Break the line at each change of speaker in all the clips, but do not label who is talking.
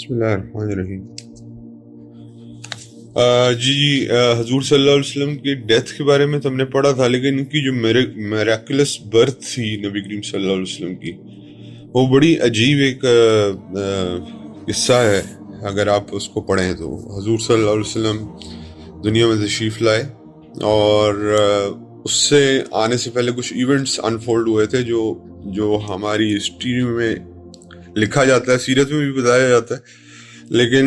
بسم اللہ الرحمن الرحیم۔ حضور صلی اللہ علیہ وسلم کی ڈیتھ کے بارے میں تو ہم نے پڑھا تھا، لیکن ان کی جو میراکلس برتھ تھی نبی کریم صلی اللہ علیہ وسلم کی، وہ بڑی عجیب ایک قصہ ہے۔ اگر آپ اس کو پڑھیں تو حضور صلی اللہ علیہ وسلم دنیا میں تشریف لائے، اور اس سے آنے سے پہلے کچھ ایونٹس انفولڈ ہوئے تھے جو ہماری ہسٹری میں لکھا جاتا ہے، سیرت میں بھی بتایا جاتا ہے، لیکن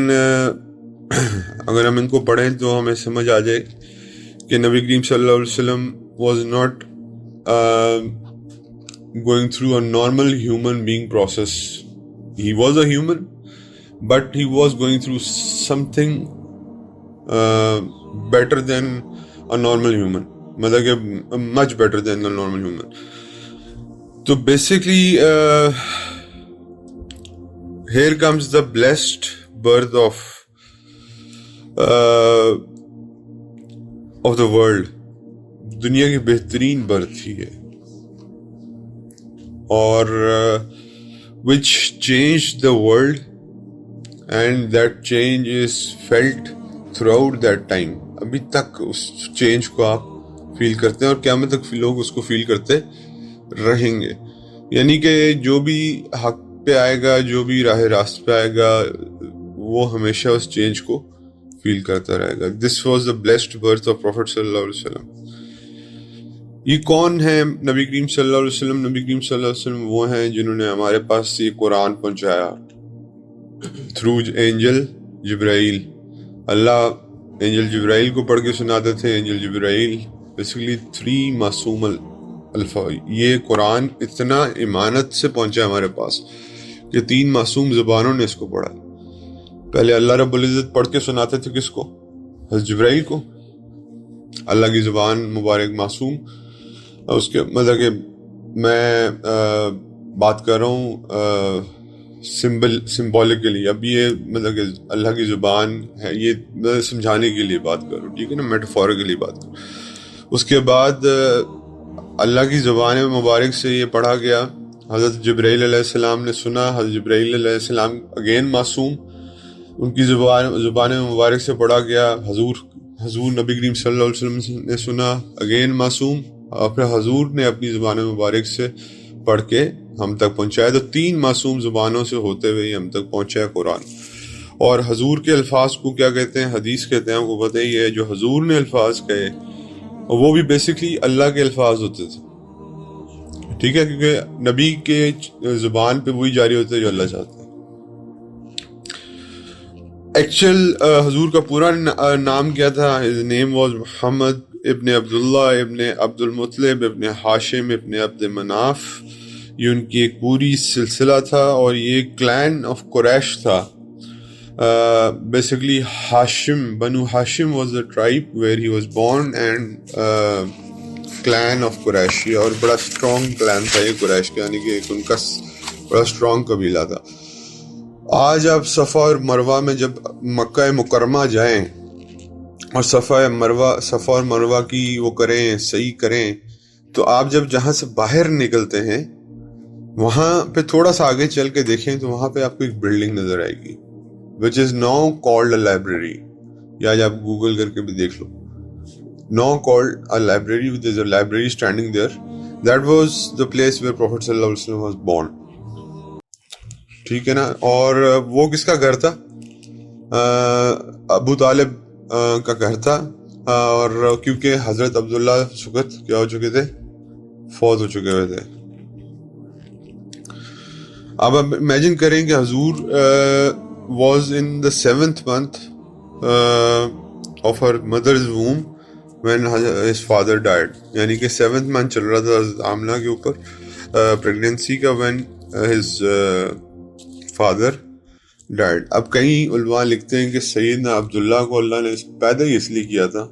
اگر ہم ان کو پڑھیں تو ہمیں سمجھ آ جائے کہ نبی کریم صلی اللہ علیہ وسلم was not going through a normal human being process. He was a human, but he was going through something better than a normal human. مطلب کہ much better than a normal human. تو basically here comes the blessed birth of the world. دنیا کی بہترین birth ہی ہے، اور which changed the world, and that change is felt throughout that time. ابھی تک اس چینج کو آپ فیل کرتے ہیں، اور قیامت تک لوگ اس کو فیل کرتے رہیں گے۔ یعنی کہ جو بھی حق پہ آئے گا، جو بھی راہ راست پہ آئے گا، وہ ہمیشہ اس چینج کو فیل کرتا رہے گا۔ This was the blessed birth of Prophet صلی اللہ علیہ وسلم۔ یہ کون ہے نبی کریم صلی اللہ علیہ وسلم؟ نبی کریم صلی اللہ علیہ وسلم وہ ہیں جنہوں نے ہمارے پاس یہ قرآن پہنچایا تھرو اینجل جبرائیل۔ اللہ اینجل جبرائیل کو پڑھ کے سناتے تھے۔ اینجل جبرائیل بیسیکلی 3 معصوم الفاظ، یہ قرآن اتنا امانت سے پہنچا ہمارے پاس کہ 3 معصوم زبانوں نے اس کو پڑھا۔ پہلے اللہ رب العزت پڑھ کے سناتے تھے کس کو؟ حضرت جبرائیل کو، اللہ کی زبان مبارک معصوم۔ اس کے مطلب کہ میں بات کر رہا ہوں سمبولکلی، اب یہ مطلب کہ اللہ کی زبان ہے، یہ میں سمجھانے کے لیے بات کر رہا ہوں، ٹھیک ہے نا، میٹافورکلی بات کر رہا ہوں۔ اس کے بعد اللہ کی زبان مبارک سے یہ پڑھا گیا، حضرت جبرائیل علیہ السلام نے سنا، حضرت جبرائیل علیہ السلام اگین معصوم، ان کی زبان مبارک سے پڑھا گیا۔ حضور نبی کریم صلی اللہ علیہ وسلم نے سنا، اگین معصوم، اور پھر حضور نے اپنی زبان مبارک سے پڑھ کے ہم تک پہنچایا۔ تو 3 معصوم زبانوں سے ہوتے ہوئے ہم تک پہنچایا قرآن۔ اور حضور کے الفاظ کو کیا کہتے ہیں؟ حدیث کہتے ہیں۔ آپ کو پتہ ہی ہے جو حضور نے الفاظ کہے وہ بھی بیسیکلی اللہ کے الفاظ ہوتے تھے، ٹھیک ہے، کیونکہ نبی کے زبان پہ وہی جاری ہوتا ہے جو اللہ چاہتا ہے۔ ایکچوئل حضور کا پورا نام کیا تھا؟ his name was محمد ابن عبداللہ ابن عبد المطلب ابن ہاشم ابن عبد مناف۔ یہ ان کی ایک پوری سلسلہ تھا، اور یہ کلین آف قریش تھا۔ Basically Hashim, Banu Hashim was the tribe where he was born, and clan of Quraysh, اور بڑا اسٹرانگ کلین تھا یہ قریش کا، یعنی کہ ان کا بڑا اسٹرانگ قبیلہ تھا۔ آج آپ صفا اور مروہ میں جب مکہ مکرمہ جائیں اور صفا اور مروہ کی وہ کریں، صحیح کریں، تو آپ جب جہاں سے باہر نکلتے ہیں وہاں پہ تھوڑا سا آگے چل کے دیکھیں تو وہاں پہ آپ کو ایک بلڈنگ نظر آئے گی which is now called a library، یا آج آپ گوگل کر کے بھی دیکھ لو، now called a library، there is a library standing there. That was the place where Prophet صلی اللہ علیہ وسلم was born، ٹھیک ہے نا۔ اور وہ کس کا گھر تھا؟ ابو طالب کا گھر تھا، اور کیونکہ حضرت عبداللہ اس وقت کیا ہو چکے تھے؟ فوت ہو چکے ہوئے تھے۔ اب امیجن کریں کہ حضور was in the 7th month of her mother's womb when his father died، یعنی کہ 7th month چل رہا تھا حضرت آمنہ کے اوپر پریگننسی کا when his father died۔ اب کئی علماء لکھتے ہیں کہ سیدنا عبداللہ کو اللہ نے پیدا ہی اس لیے کیا تھا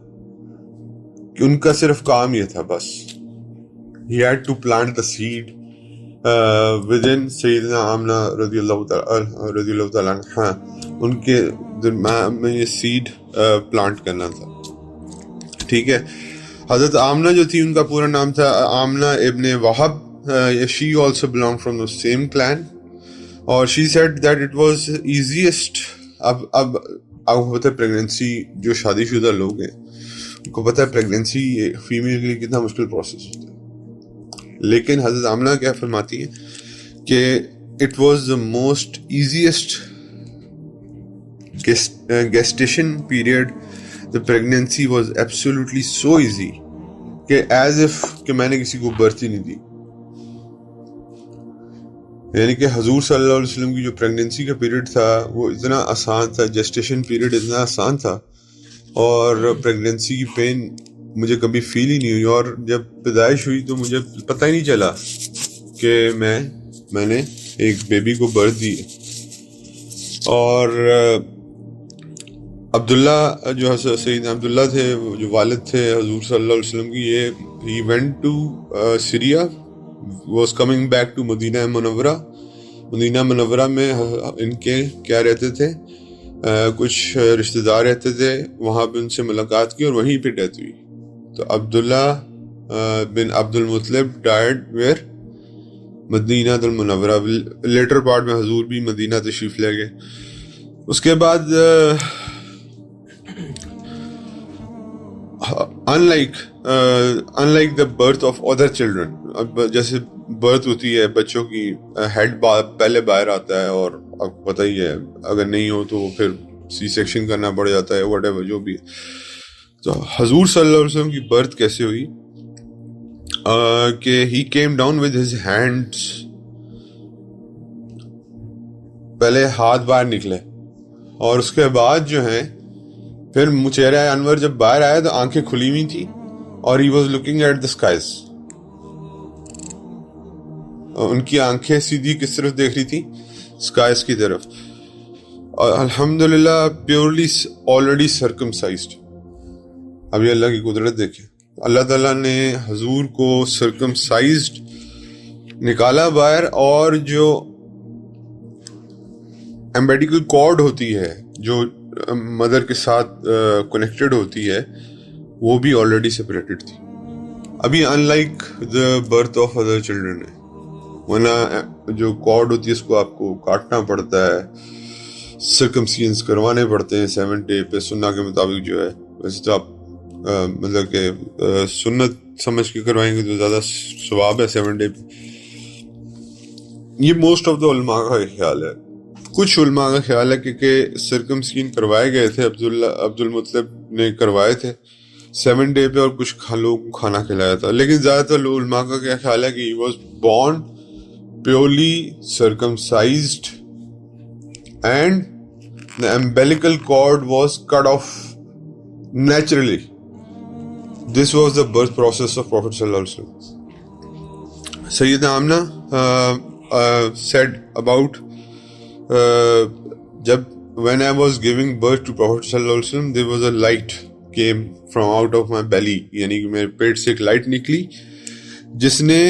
کہ ان کا صرف کام یہ تھا، بس he had to plant the seed within سیدنا آمنہ رضی اللہ تعالیٰ عنہ، ان کے دماغ میں یہ سیڈ پلانٹ کرنا تھا، ٹھیک ہے۔ حضرت آمنہ جو تھی ان کا پورا نام تھا آمنہ ابن وہب، she also belonged from the same clan، اور she said that it was easiest. اب آپ کو پتہ ہے پریگنینسی جو شادی شدہ لوگ ہیں ان کو پتہ ہے پریگنینسی فیمیل کے لیے کتنا مشکل پروسیس ہوتا ہے، لیکن حضرت آمنہ کیا فرماتی ہیں کہ it was the most easiest gestation period. The pregnancy was absolutely so easy کہ as if کہ میں نے کسی کو برتھ ہی نہیں دی. یعنی کہ حضور صلی اللہ علیہ وسلم کی جو پریگنینسی کا پیریڈ تھا وہ اتنا آسان تھا، جسٹیشن پیریڈ اتنا آسان تھا، اور پریگنینسی کی پین مجھے کبھی فیل ہی نہیں ہوئی، اور جب پیدائش ہوئی تو مجھے پتہ ہی نہیں چلا کہ میں نے ایک بیبی کو برتھ دی. اور عبداللہ جو سیدنا عبداللہ تھے جو والد تھے حضور صلی اللہ علیہ وسلم کی، یہ ہی went to Syria, was coming back to Medina Munawwara. Medina منورہ میں ان کے کیا رہتے تھے، کچھ رشتہ دار رہتے تھے، وہاں پہ ان سے ملاقات کی اور وہیں پہ ڈیتھ ہوئی. تو Abdullah bin Abdul Muttalib died where Medina al-Munawwara. Later part میں حضور بھی مدینہ تشریف لے گئے. اس کے بعد unlike the birth of other children، اب جیسے برتھ ہوتی ہے بچوں کی، ہیڈ پہلے باہر آتا ہے، اور آپ کو پتہ ہی ہے اگر نہیں ہو تو پھر سی سیکشن کرنا پڑ جاتا ہے، وٹ ایور جو بھی ہے. تو حضور صلی اللہ علیہ وسلم کی برتھ کیسے ہوئی کہ he came down with his hands، پہلے ہاتھ باہر نکلے اور اس کے بعد جو ہے پھر چہرہ انور جب باہر آیا تو آنکھیں کھلی ہوئی تھی، اور he was looking at the skies. ان کی آنکھیں سیدھی کس طرف دیکھ رہی تھی؟ اسکائز کی طرف. اور الحمدللہ پیورلی آلریڈی سرکمسائزڈ. ابھی اللہ کی قدرت دیکھیں، اللہ تعالیٰ نے حضور کو سرکمسائزڈ نکالا باہر، اور جو امبیڈیکل کارڈ ہوتی ہے جو مدر کے ساتھ کنیکٹڈ ہوتی ہے وہ بھی آلریڈی سپریٹڈ تھی. ابھی in like the birth of other children ہے، ورنہ جو کارڈ ہوتی ہے اس کو آپ کو کاٹنا پڑتا ہے، سرکمسیجن کروانے پڑتے ہیں 7 ڈے پہ سنت کے مطابق جو ہے. ویسے تو آپ مطلب کہ سنت سمجھ کے کروائیں گے تو زیادہ ثواب ہے 7 ڈے پہ. یہ موسٹ آف دا علماء کا خیال ہے. کچھ علماء کا خیال ہے کہ سرکمسیجن کروائے گئے تھے، عبد المطلب نے کروائے تھے 7 ڈے پہ، اور کچھ لوگوں کو کھانا کھلایا تھا. لیکن زیادہ تر علماء کا کیا خیال ہے کہ he was born purely circumcised and the umbilical cord was cut off naturally. This was the birth process of Prophet sallallahu alaihi wasallam. Sayyida Amna said about جب when I was giving birth to Prophet sallallahu alaihi wasallam there was a light came from out of my belly، یعنی کہ میرے پیٹ سے ایک light نکلی جس نے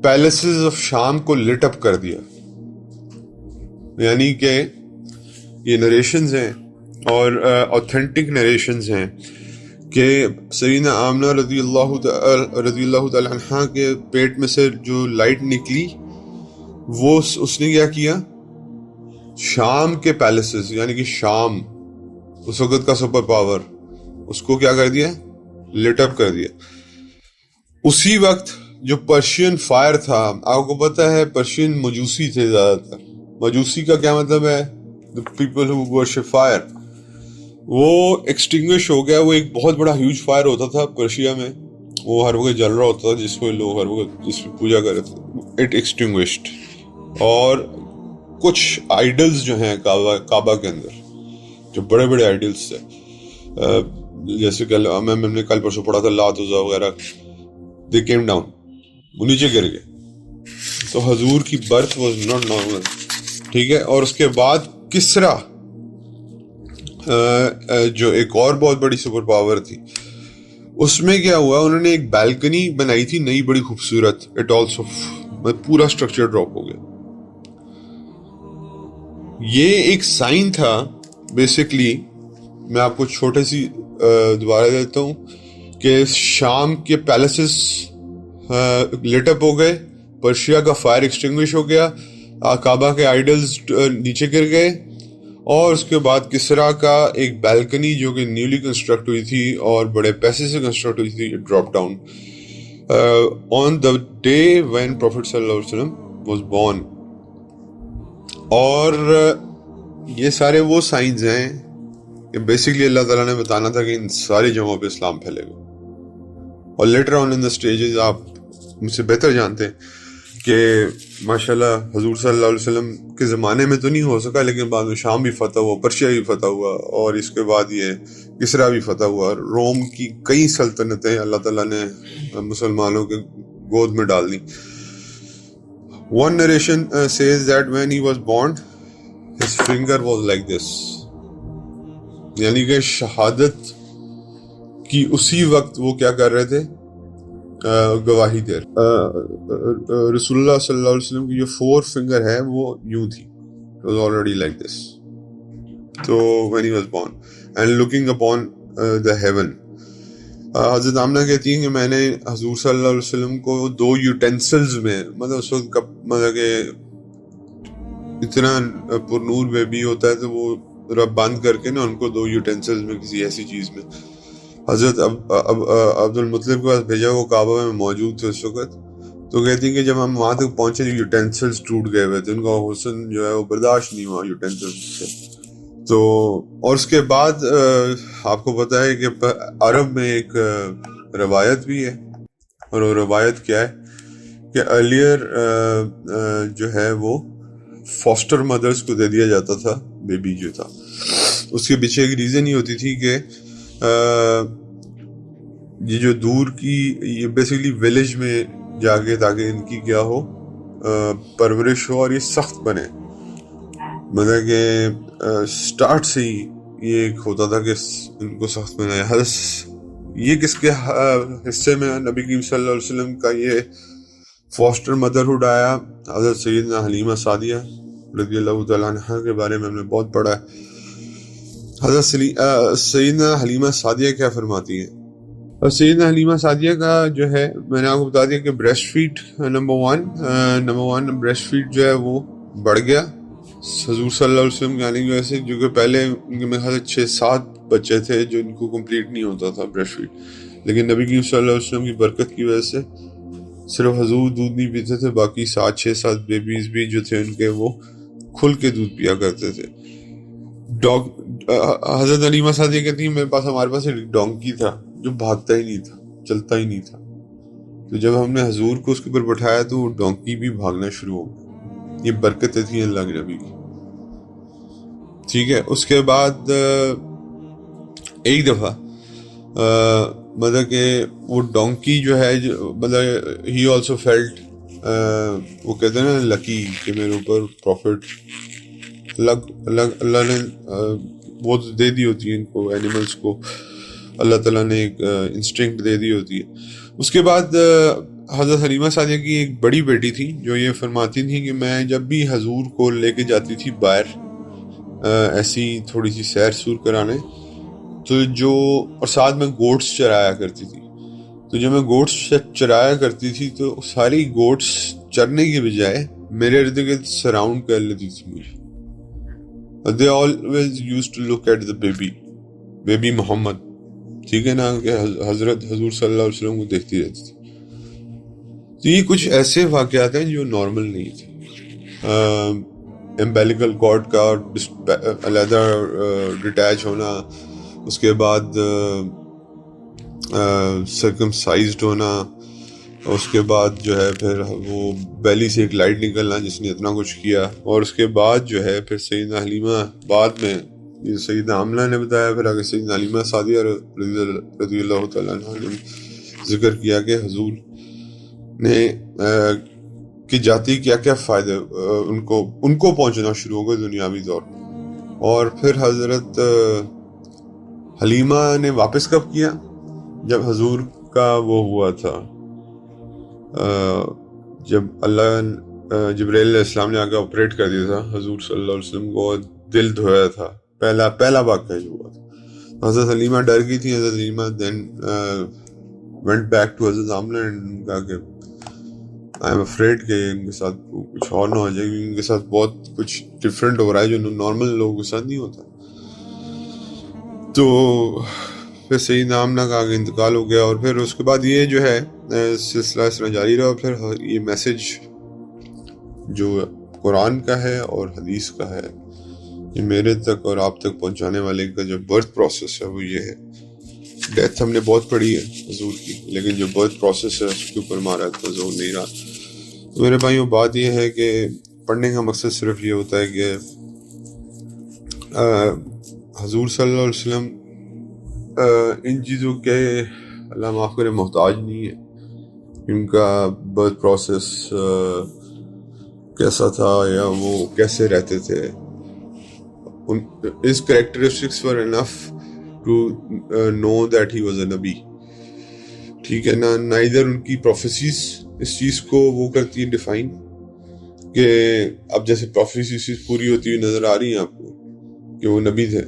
places of شام کو لٹ اپ کر دیا. یعنی کہ یہ نریشنز ہیں اور اوتھینٹک نریشنز ہیں کہ سیدنا آمنہ رضی اللہ تعالی عنہا کے پیٹ میں سے جو لائٹ نکلی وہ اس نے کیا کیا، شام کے پیلسز، یعنی کہ شام اس وقت کا سپر پاور، اس کو کیا کر دیا، لٹ اپ کر دیا. اسی وقت جو پرشین فائر تھا، آپ کو پتہ ہے پرشین مجوسی تھے زیادہ تر. مجوسی کا کیا مطلب ہے؟ the people who worship fire. وہ ایکسٹنگوش ہو گیا. وہ ایک بہت بڑا ہیوج فائر ہوتا تھا پرشیا میں، وہ ہر وقت جل رہا ہوتا تھا جس کو لوگ ہر وقت جس پہ پوجا کر رہے تھے. اٹ ایکسٹنگوشڈ. اور کچھ آئیڈلز جو ہیں کعبہ کے اندر، جو بڑے بڑے آئیڈلز تھے، جیسے کہ میں نے کل پرسوں پڑھا تھا لات عزا وغیرہ، they came down، وہ نیچے گر گئے. تو حضور کی برتھ واز ناٹ نارمل. ٹھیک ہے. اور اس کے بعد کسرا جو ایک اور بہت بڑی سپر پاور تھی، اس میں کیا ہوا، انہوں نے ایک بالکنی بنائی تھی نئی بڑی خوبصورت. اٹ آلسو پورا اسٹرکچر ڈراپ ہو گیا. یہ ایک سائن تھا بیسکلی. میں آپ کو چھوٹے سی دوبارہ دیتا ہوں کہ شام کے پیلسز لٹ اپ ہو گئے، پرشیا کا فائر ایکسٹنگوش ہو گیا، کعبہ کے آئیڈلز نیچے گر گئے، اور اس کے بعد کسرا کا ایک بالکنی جو کہ نیولی کنسٹرکٹ ہوئی تھی اور بڑے پیسے سے کنسٹرکٹ ہوئی تھی، drop down on the day when prophet صلی اللہ علیہ وسلم واز بورن. اور یہ سارے وہ سائنز ہیں کہ بیسکلی اللہ تعالیٰ نے بتانا تھا کہ ان ساری جگہوں پہ اسلام پھیلے گا. اور later on in the stages آپ مجھ سے بہتر جانتے ہیں کہ ماشاءاللہ حضور صلی اللہ علیہ وسلم کے زمانے میں تو نہیں ہو سکا، لیکن بعد میں شام بھی فتح ہوا، پرشیا بھی فتح ہوا، اور اس کے بعد یہ کسرا بھی فتح ہوا. روم کی کئی سلطنتیں اللہ تعالیٰ نے مسلمانوں کے گود میں ڈال دی. One narration says that when he was born, his finger was like this. یعنی کہ شہادت کی اسی وقت وہ کیا کر رہے تھے؟ گواہی دے. رسول اللہ صلی اللہ علیہ وسلم کی جو 4 فنگر ہے وہ یوں تھی. It was already like this. So when he was born and looking upon the heaven. حضرت آمنہ کہتی ہیں کہ میں نے حضور صلی اللہ علیہ وسلم کو 2 یوٹینسلز میں، مطلب اس وقت مطلب کہ اتنا پر نور بیبی ہوتا ہے تو وہ رب بند کر کے نا ان کو 2 یوٹینسلز میں کسی ایسی چیز میں حضرت عبد المطلب کے پاس بھیجا. وہ کعبہ میں موجود تھے اس وقت. تو کہتی ہیں کہ جب ہم وہاں تک پہنچے یوٹینسلز ٹوٹ گئے ہوئے تھے، ان کا حسن جو ہے وہ برداشت نہیں ہوا یوٹینسلز سے. تو اور اس کے بعد آپ کو پتہ ہے کہ عرب میں ایک روایت بھی ہے، اور وہ روایت کیا ہے کہ ارلیئر جو ہے وہ فاسٹر مدرز کو دے دیا جاتا تھا بیبی جو تھا. اس کے پیچھے ایک ریزن یہ ہوتی تھی کہ یہ جو دور کی یہ بیسیکلی ولیج میں جا کے تاکہ ان کی کیا ہو پرورش ہو اور یہ سخت بنے. مطلب کہ سٹارٹ سے ہی یہ ایک ہوتا تھا کہ ان کو سخت بنایا. یہ کس کے حصے میں نبی کریم صلی اللہ علیہ وسلم کا یہ فاسٹر مدرہڈ آیا؟ حضرت سیدنا حلیمہ سعدیہ رضی اللہ تعالیٰ عنہ کے بارے میں ہم نے بہت پڑھا ہے. حضرت سیدنا حلیمہ سعدیہ کیا فرماتی ہیں؟ اور سیدنا حلیمہ سعدیہ کا جو ہے میں نے آپ کو بتا دیا کہ breastfeed number one breastfeed جو ہے وہ بڑھ گیا حضور صلی اللہ علیہ وسلم کے آنے کی وجہ سے، جو کہ پہلے ان کے میرے خیال سے 6-7 بچے تھے جو ان کو کمپلیٹ نہیں ہوتا تھا بریسٹ فیڈ، لیکن نبی کریم صلی اللہ علیہ وسلم کی برکت کی وجہ سے صرف حضور دودھ نہیں پیتے تھے، باقی 6-7 بیبیز بھی جو تھے ان کے وہ کھل کے دودھ پیا کرتے تھے. حضرت حلیمہ سعدیہ کہتی ہیں ہمارے پاس ایک ڈونکی تھا جو بھاگتا ہی نہیں تھا، چلتا ہی نہیں تھا. تو جب ہم نے حضور کو اس کے اوپر بٹھایا تو وہ ڈونکی بھی بھاگنا شروع ہو گئی. یہ برکتیں تھیں اللہ کے نبی کی. ٹھیک ہے. اس کے بعد ایک دفعہ مطلب کہ وہ ڈونکی جو ہے مطلب ہی آلسو فیلٹ، وہ کہتے ہیں نا لکی کہ میرے اوپر پروفٹ اللہ نے وہ دے دی ہوتی ہے ان کو، اینیملس کو اللہ تعالیٰ نے ایک انسٹنکٹ دے دی ہوتی ہے. اس کے بعد حضرت حلیمہ سعدیہ کی ایک بڑی بیٹی تھی جو یہ فرماتی تھی کہ میں جب بھی حضور کو لے کے جاتی تھی باہر ایسی تھوڑی سی سیر سور کرانے، تو جو اور ساتھ میں گوٹس چرایا کرتی تھی، تو جب میں گوٹس چرایا کرتی تھی تو ساری گوٹس چرنے کے بجائے میرے ارد گرد سراؤنڈ کر لیتی تھی مجھے. They always used to look at the baby محمد، ٹھیک ہے نا، کہ حضرت حضور صلی اللہ علیہ وسلم کو دیکھتی رہتی تھی. تو یہ کچھ ایسے واقعات ہیں جو نارمل نہیں تھے. امبیلیکل کارڈ کا علیحدہ ڈیٹیچ ہونا، اس کے بعد سرکمسائزڈ ہونا، اس کے بعد جو ہے پھر وہ بیلی سے ایک لائٹ نکلنا جس نے اتنا کچھ کیا، اور اس کے بعد جو ہے پھر سیدنا حلیمہ بعد میں یہ سیدنا عاملہ نے بتایا، پھر آگے سیدنا حلیمہ سعدیہ رضی اللہ تعالیٰ عنہ نے ذکر کیا کہ حضور نے کہ جاتی کیا کیا فائدے ان کو پہنچنا شروع ہو گئے دنیاوی طور پر. اور پھر حضرت حلیمہ نے واپس کب کیا؟ جب حضور کا وہ ہوا تھا، جب اللہ جبرائیل علیہ السلام نے آگے آپریٹ کر دیا تھا حضور صلی اللہ علیہ وسلم کو، دل دھویا تھا، پہلا واقعہ جو ہوا تھا. حضرت حلیمہ ڈر گئی تھی. حضرت Halima then went back to حضرت عاملہ and کہا کہ آئی ایم افریڈ کہ ان کے ساتھ کچھ اور نہ ہو جائے، کیونکہ ان کے ساتھ بہت کچھ ڈفرینٹ ہو رہا ہے جو نارمل لوگوں کے ساتھ نہیں ہوتا. تو پھر سیدنا آمنہ کا آگے انتقال ہو گیا، اور پھر اس کے بعد یہ جو ہے سلسلہ اس طرح جاری رہا. پھر یہ میسج جو قرآن کا ہے اور حدیث کا ہے، یہ میرے تک اور آپ تک پہنچانے والے کا جو برتھ پروسیس ہے وہ یہ ہے. ڈیتھ ہم نے بہت پڑھی ہے حضور کی، لیکن جو برتھ پروسیس ہے اس کے اوپر ہمارا اتنا زور نہیں رہا. تو میرے بھائیوں، بات یہ ہے کہ پڑھنے کا مقصد صرف یہ ہوتا ہے کہ حضور صلی اللہ علیہ وسلم ان چیزوں کے اللہ معاف کرے محتاج نہیں ہے. ان کا برتھ پروسیس کیسا تھا یا وہ کیسے رہتے تھے، his characteristics were enough to know that he was a نبی. ٹھیک ہے نا. neither ان کی پروفیسیز اس چیز کو وہ کرتی ہیں ڈیفائن، کہ اب جیسے پروفیسیز پوری ہوتی ہوئی نظر آ رہی ہیں آپ کو کہ وہ نبی تھے.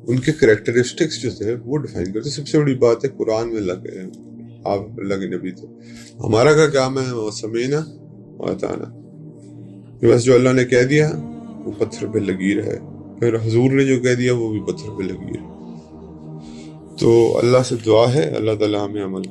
ان کے کریکٹرسٹکس جو تھے وہ ڈیفائن کرتے. سب سے بڑی بات ہے قرآن میں اللہ کے آپ اللہ کے نبی تھے. ہمارا کا کام ہے وہ سمینا و اطعنا، بس جو اللہ نے کہہ دیا وہ پتھر پہ لگیر ہے، پھر حضور نے جو کہہ دیا وہ بھی پتھر پہ لگیر. تو اللہ سے دعا ہے اللہ تعالیٰ ہمیں عمل کی